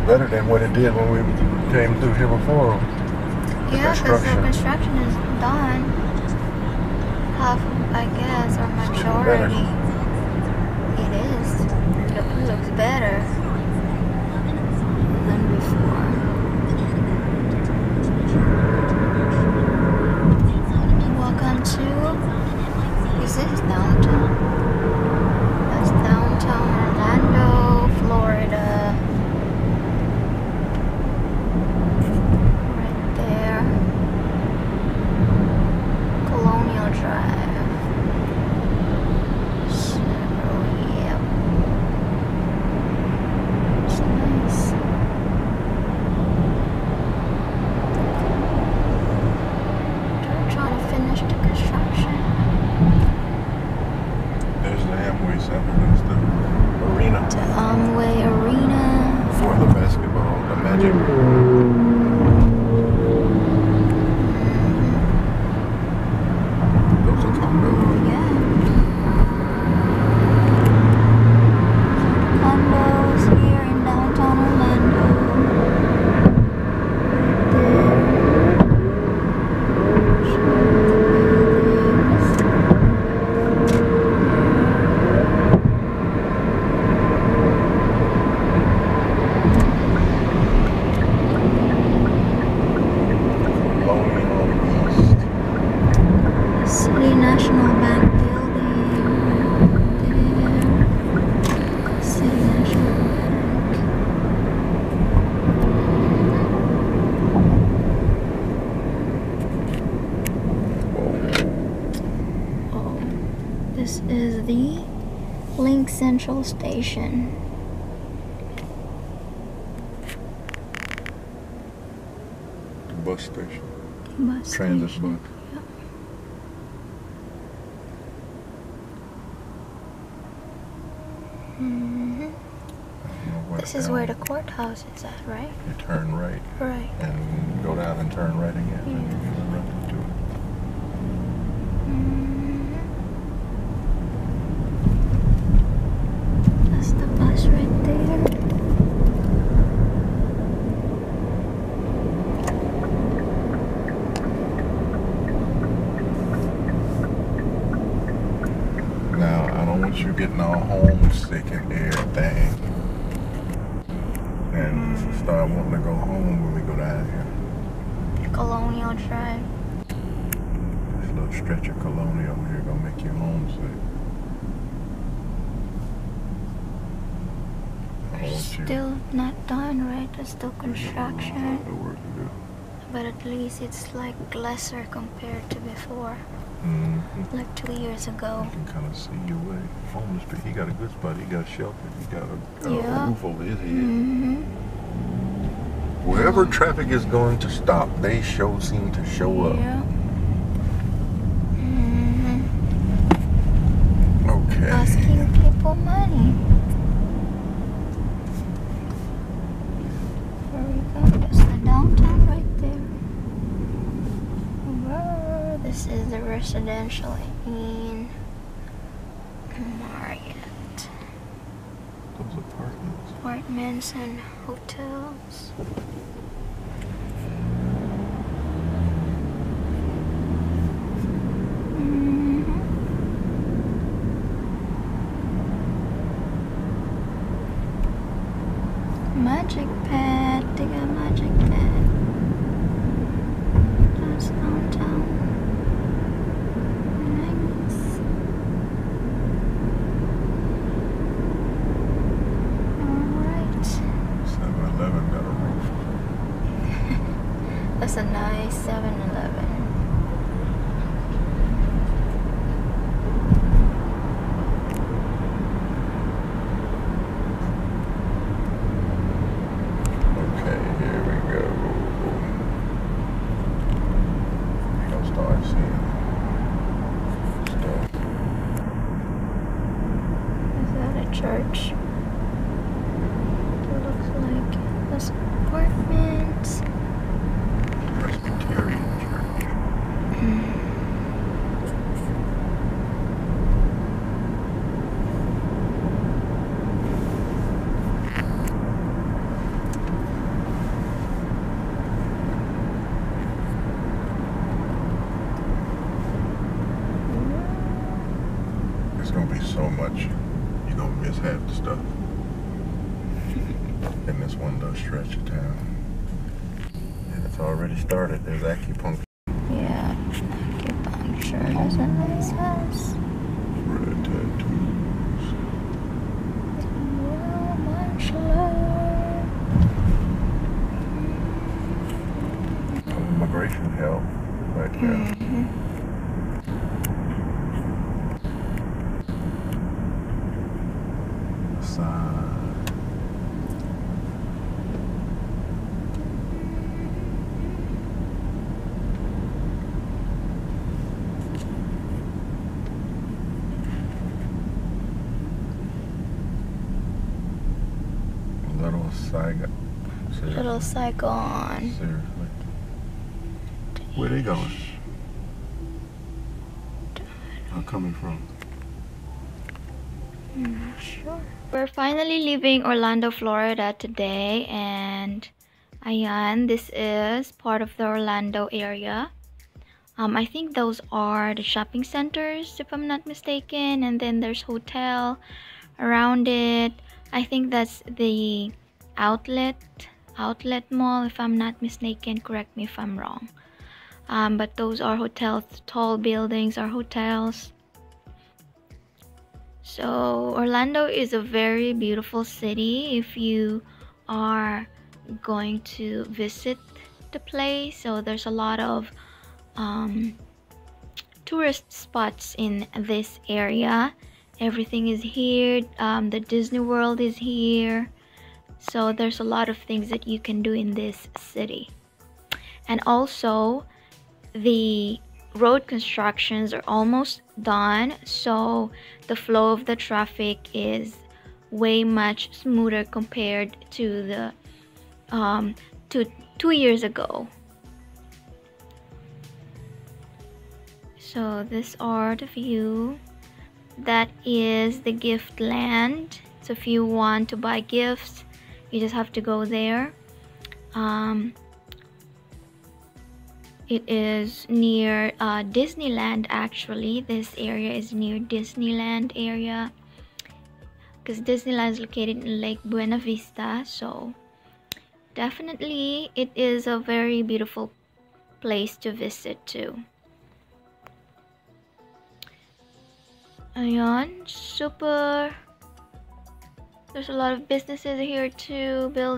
better than what it did when we came through here before. Yeah, because the construction is done. Half, I guess, or majority. It is. It looks better than before. Welcome to, is this downtown? That's downtown Orlando, Florida. Right there. Colonial Drive. So, yeah. It's nice. They're trying to finish the construction. There's the Amway Center. There's the arena. The Amway Arena. For the basketball, the Magic. Those are condos. Yeah. Condos here in downtown Orlando. City National Bank building. There. City National Bank. Oh, this is the Link Central Station. The bus station. Bus Transit station. bus. This is where the courthouse is at, right? You turn right. Right. And go down and turn right again. Yeah. And you can run into it. That's the bus right there. Now, I don't want you getting all homesick and everything. And start wanting to go home when we go down here. Colonial Drive. This little stretch of Colonial here gonna make you homesick. I don't want you. Still not done, right? There's still A construction. lot of work to do. But at least it's like lesser compared to before. Mm-hmm. Like 2 years ago. You can kind of see your way. Homeless people, he got a good spot. He got shelter. He got a Yeah. roof over his head. Mm-hmm. Wherever traffic is going to stop, they seem to show up. Yeah. Mm-hmm. Okay. Asking people money. There we go. That's the downtown right there. Whoa, this is the residential in Marriott. Those apartments. Apartments and hotels. Magic pad, they got magic pad. That's downtown. Nice. Alright. 7-Eleven got a roof. That's a nice 7-Eleven. Okay, here we go. You're gonna start seeing stuff. Is that a church? It looks like that's apartments. Presbyterian Church. gonna be so much, you're gonna miss half the stuff in this one little stretch of town. And it's already started. There's acupuncture. Yeah, acupuncture has a nice house. Red tattoos. Well, much love. Immigration help right there. Little Saigon. Little Saigon. Seriously. Where they going? Where coming from? I'm not sure. We're finally leaving Orlando, Florida today, and ayan, this is part of the Orlando area. I think those are the shopping centers, if I'm not mistaken, and then there's hotel around it. I think that's the outlet mall, if I'm not mistaken. Correct me if I'm wrong. But those are hotels. Tall buildings are hotels. So Orlando is a very beautiful city if you are going to visit the place. So there's a lot of tourist spots in this area. Everything is here. The Disney World is here. So there's a lot of things that you can do in this city. And also the road constructions are almost done, so the flow of the traffic is way much smoother compared to the to 2 years ago. So these are the view. That is the gift land. So if you want to buy gifts, you just have to go there. It is near Disneyland. Actually, this area is near Disneyland area because Disneyland is located in Lake Buena Vista. So definitely it is a very beautiful place to visit too. Ayan, super. There's a lot of businesses here too, buildings.